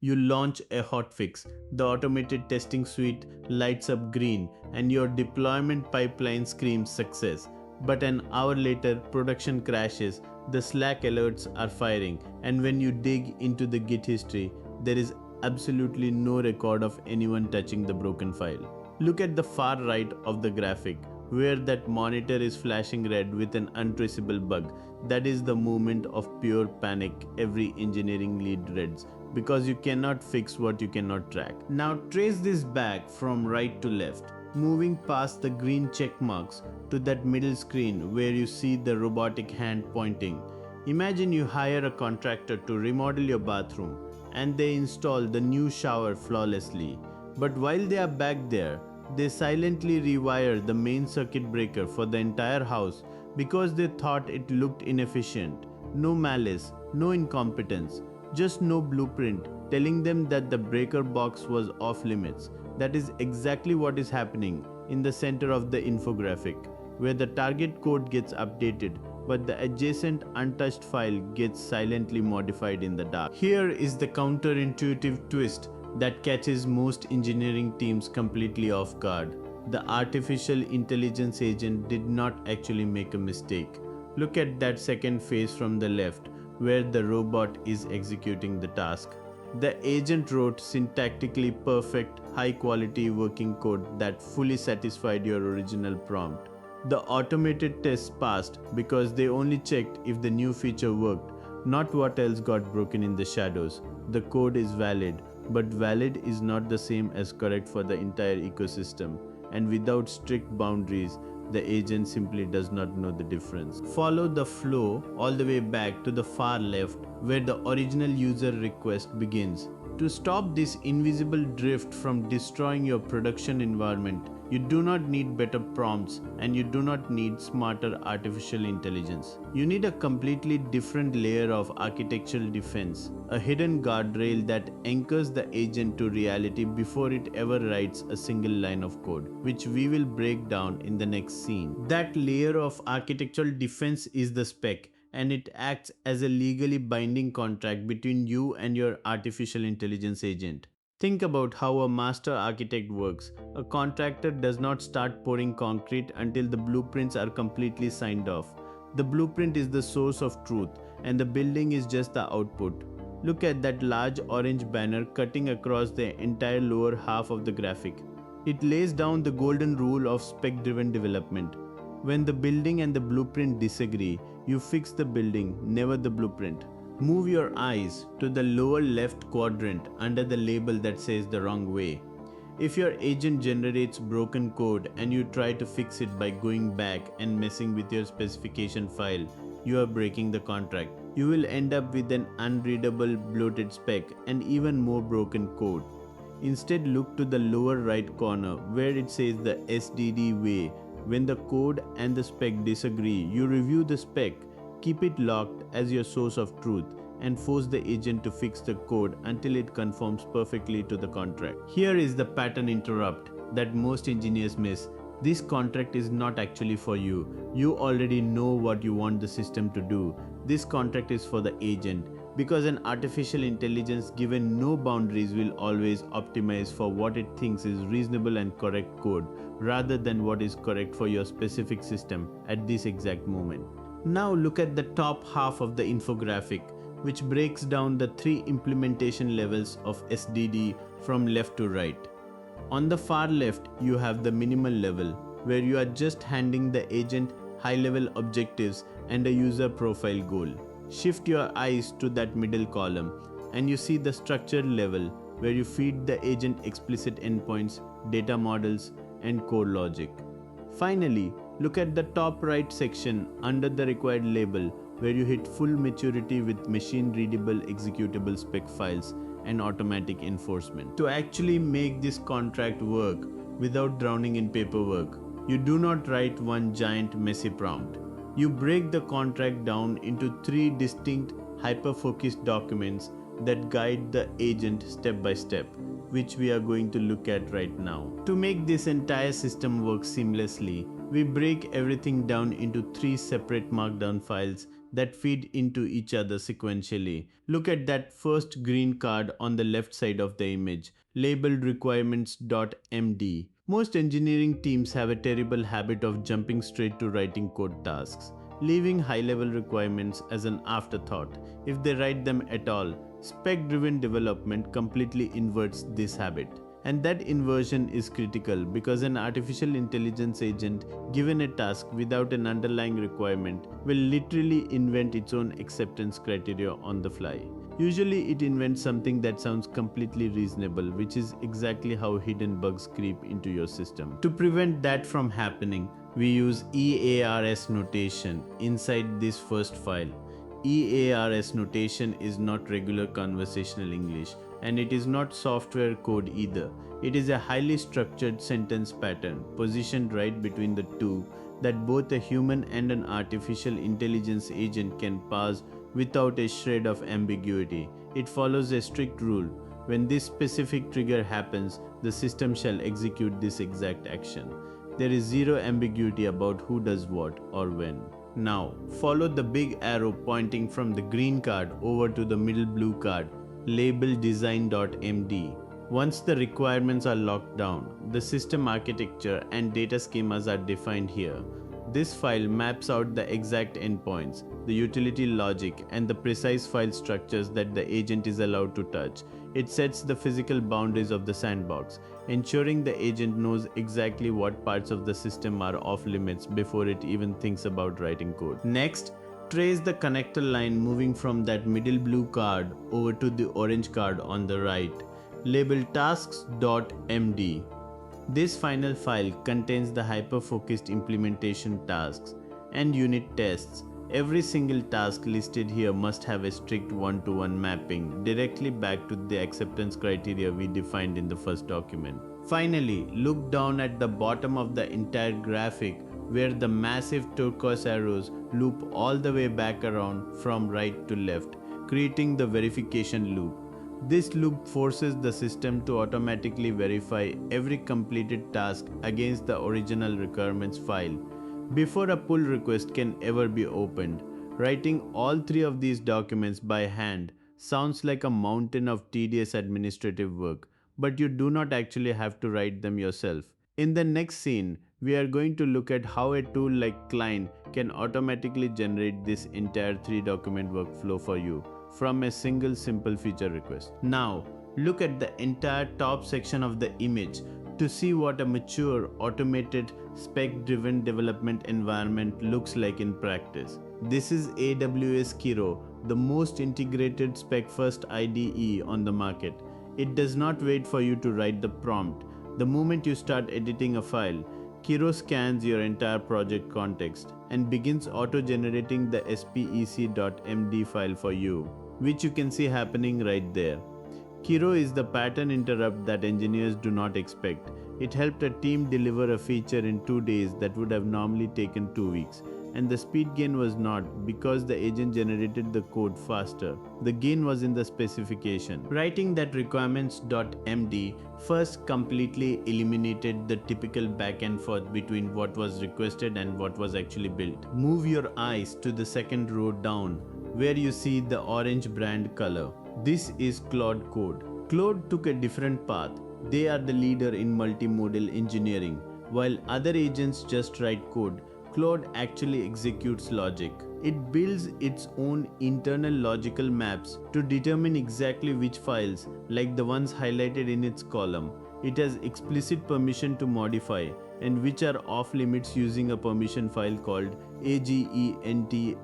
You launch a hotfix, the automated testing suite lights up green, and your deployment pipeline screams success. But an hour later, production crashes, the Slack alerts are firing, and when you dig into the Git history, there is absolutely no record of anyone touching the broken file. Look at the far right of the graphic, where that monitor is flashing red with an untraceable bug. That is the moment of pure panic every engineering lead dreads, because you cannot fix what you cannot track. Now trace this back from right to left, moving past the green check marks to that middle screen where you see the robotic hand pointing. Imagine you hire a contractor to remodel your bathroom and they install the new shower flawlessly. But while they are back there, they silently rewire the main circuit breaker for the entire house because they thought it looked inefficient. No malice, no incompetence, just no blueprint telling them that the breaker box was off limits. That is exactly what is happening in the center of the infographic, where the target code gets updated but the adjacent untouched file gets silently modified in the dark. Here is the counterintuitive twist that catches most engineering teams completely off guard. The artificial intelligence agent did not actually make a mistake. Look at that second phase from the left, where the robot is executing the task. The agent wrote syntactically perfect, high quality working code that fully satisfied your original prompt. The automated tests passed because they only checked if the new feature worked, not what else got broken in the shadows. The code is valid, but valid is not the same as correct for the entire ecosystem, and without strict boundaries, the agent simply does not know the difference. Follow the flow all the way back to the far left where the original user request begins. To stop this invisible drift from destroying your production environment, you do not need better prompts and you do not need smarter artificial intelligence. You need a completely different layer of architectural defense, a hidden guardrail that anchors the agent to reality before it ever writes a single line of code, which we will break down in the next scene. That layer of architectural defense is the spec, and it acts as a legally binding contract between you and your artificial intelligence agent. Think about how a master architect works. A contractor does not start pouring concrete until the blueprints are completely signed off. The blueprint is the source of truth, and the building is just the output. Look at that large orange banner cutting across the entire lower half of the graphic. It lays down the golden rule of spec-driven development. When the building and the blueprint disagree, you fix the building, never the blueprint. Move your eyes to the lower left quadrant under the label that says the wrong way. If your agent generates broken code and you try to fix it by going back and messing with your specification file, you are breaking the contract. You will end up with an unreadable, bloated spec and even more broken code. Instead, look to the lower right corner where it says the SDD way. When the code and the spec disagree, you review the spec, keep it locked as your source of truth, and force the agent to fix the code until it conforms perfectly to the contract. Here is the pattern interrupt that most engineers miss. This contract is not actually for you. You already know what you want the system to do. This contract is for the agent, because an artificial intelligence given no boundaries will always optimize for what it thinks is reasonable and correct code, rather than what is correct for your specific system at this exact moment. Now look at the top half of the infographic, which breaks down the 3 implementation levels of SDD from left to right. On the far left, you have the minimal level, where you are just handing the agent high-level objectives and a user profile goal. Shift your eyes to that middle column, and you see the structured level, where you feed the agent explicit endpoints, data models, and core logic. Finally, look at the top right section under the required label, where you hit full maturity with machine-readable executable spec files and automatic enforcement. To actually make this contract work without drowning in paperwork, you do not write one giant messy prompt. You break the contract down into 3 distinct hyper-focused documents that guide the agent step by step, which we are going to look at right now. To make this entire system work seamlessly, we break everything down into 3 separate markdown files that feed into each other sequentially. Look at that first green card on the left side of the image, labeled requirements.md. Most engineering teams have a terrible habit of jumping straight to writing code tasks, leaving high-level requirements as an afterthought. If they write them at all, spec-driven development completely inverts this habit. And that inversion is critical because an artificial intelligence agent given a task without an underlying requirement will literally invent its own acceptance criteria on the fly. Usually it invents something that sounds completely reasonable, which is exactly how hidden bugs creep into your system. To prevent that from happening, we use EARS notation inside this first file. EARS notation is not regular conversational English, and it is not software code either. It is a highly structured sentence pattern positioned right between the two that both a human and an artificial intelligence agent can parse without a shred of ambiguity. It follows a strict rule. When this specific trigger happens, the system shall execute this exact action. There is zero ambiguity about who does what or when. Now, follow the big arrow pointing from the green card over to the middle blue card, labeled design.md. Once the requirements are locked down, the system architecture and data schemas are defined here. This file maps out the exact endpoints, the utility logic, and the precise file structures that the agent is allowed to touch. It sets the physical boundaries of the sandbox, ensuring the agent knows exactly what parts of the system are off limits before it even thinks about writing code. Next, trace the connector line moving from that middle blue card over to the orange card on the right, labeled tasks.md. This final file contains the hyper-focused implementation tasks and unit tests. Every single task listed here must have a strict one-to-one mapping directly back to the acceptance criteria we defined in the first document. Finally, look down at the bottom of the entire graphic where the massive turquoise arrows loop all the way back around from right to left, creating the verification loop. This loop forces the system to automatically verify every completed task against the original requirements file before a pull request can ever be opened. Writing all three of these documents by hand sounds like a mountain of tedious administrative work, but you do not actually have to write them yourself. In the next scene, we are going to look at how a tool like Klein can automatically generate this entire 3-document workflow for you from a single simple feature request. Now, look at the entire top section of the image to see what a mature, automated, spec-driven development environment looks like in practice. This is AWS Kiro, the most integrated spec-first IDE on the market. It does not wait for you to write the prompt. The moment you start editing a file, Kiro scans your entire project context and begins auto-generating the spec.md file for you, which you can see happening right there. Kiro is the pattern interrupt that engineers do not expect. It helped a team deliver a feature in 2 days that would have normally taken 2 weeks. And the speed gain was not because the agent generated the code faster. The gain was in the specification. Writing that requirements.md first completely eliminated the typical back and forth between what was requested and what was actually built. Move your eyes to the second row down where you see the orange brand color. This is Claude code. Claude took a different path. They are the leader in multimodal engineering. While other agents just write code, Claude actually executes logic. It builds its own internal logical maps to determine exactly which files, like the ones highlighted in its column, it has explicit permission to modify and which are off limits using a permission file called agents.md.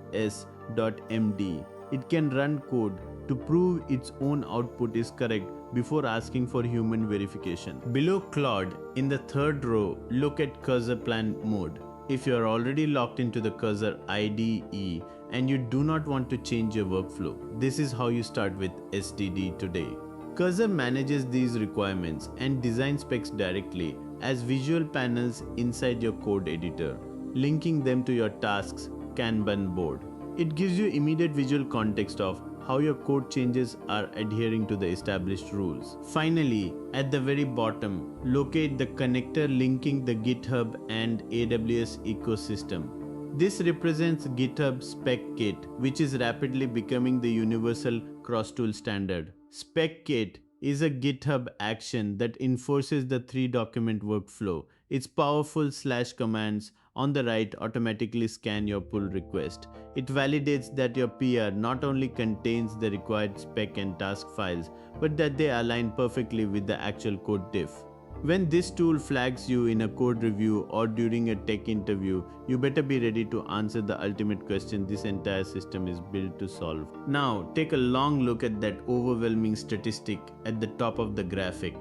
It can run code to prove its own output is correct before asking for human verification. Below Claude, in the third row, look at cursor plan mode. If you are already locked into the cursor IDE and you do not want to change your workflow, this is how you start with SDD today. Cursor manages these requirements and design specs directly as visual panels inside your code editor, linking them to your tasks Kanban board. It gives you immediate visual context of how your code changes are adhering to the established rules. Finally, at the very bottom, locate the connector linking the GitHub and AWS ecosystem. This represents GitHub Spec Kit, which is rapidly becoming the universal cross-tool standard. Spec Kit is a GitHub action that enforces the three-document workflow. Its powerful slash commands on the right automatically scan your pull request. It validates that your PR not only contains the required spec and task files, but that they align perfectly with the actual code diff. When this tool flags you in a code review or during a tech interview, you better be ready to answer the ultimate question this entire system is built to solve. Now, take a long look at that overwhelming statistic at the top of the graphic.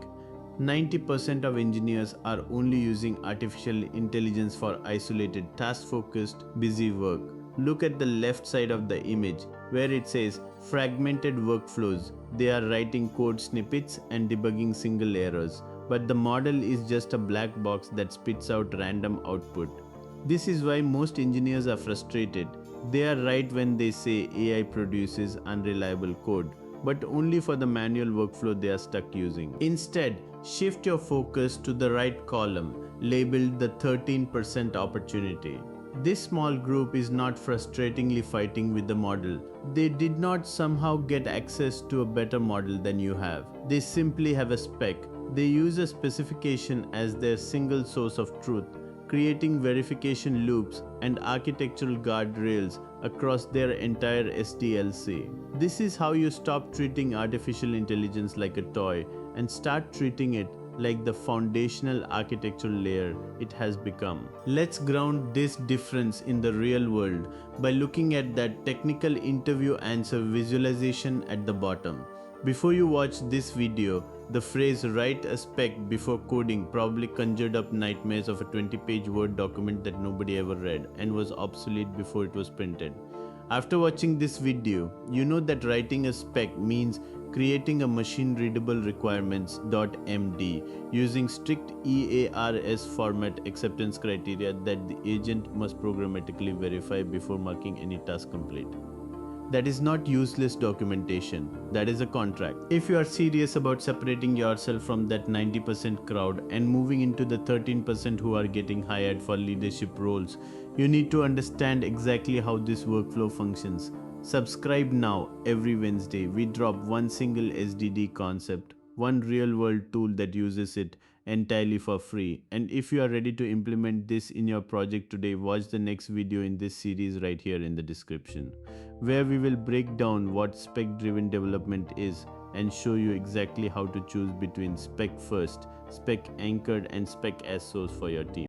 90% of engineers are only using artificial intelligence for isolated, task-focused, busy work. Look at the left side of the image where it says fragmented workflows. They are writing code snippets and debugging single errors. But the model is just a black box that spits out random output. This is why most engineers are frustrated. They are right when they say AI produces unreliable code, but only for the manual workflow they are stuck using. Instead, shift your focus to the right column, labeled the 13% opportunity. This small group is not frustratingly fighting with the model. They did not somehow get access to a better model than you have. They simply have a spec. They use a specification as their single source of truth, creating verification loops and architectural guardrails across their entire SDLC. This is how you stop treating artificial intelligence like a toy and start treating it like the foundational architectural layer it has become. Let's ground this difference in the real world by looking at that technical interview answer visualization at the bottom. Before you watch this video, the phrase "write a spec before coding" probably conjured up nightmares of a 20-page Word document that nobody ever read and was obsolete before it was printed. After watching this video, you know that writing a spec means creating a machine-readable requirements.md using strict EARS format acceptance criteria that the agent must programmatically verify before marking any task complete. That is not useless documentation, that is a contract. If you are serious about separating yourself from that 90% crowd and moving into the 13% who are getting hired for leadership roles, you need to understand exactly how this workflow functions. Subscribe now. Every Wednesday, we drop one single SDD concept, one real-world tool that uses it entirely for free. And if you are ready to implement this in your project today, watch the next video in this series right here in the description, where we will break down what spec-driven development is and show you exactly how to choose between spec first, spec anchored, and spec as source for your team.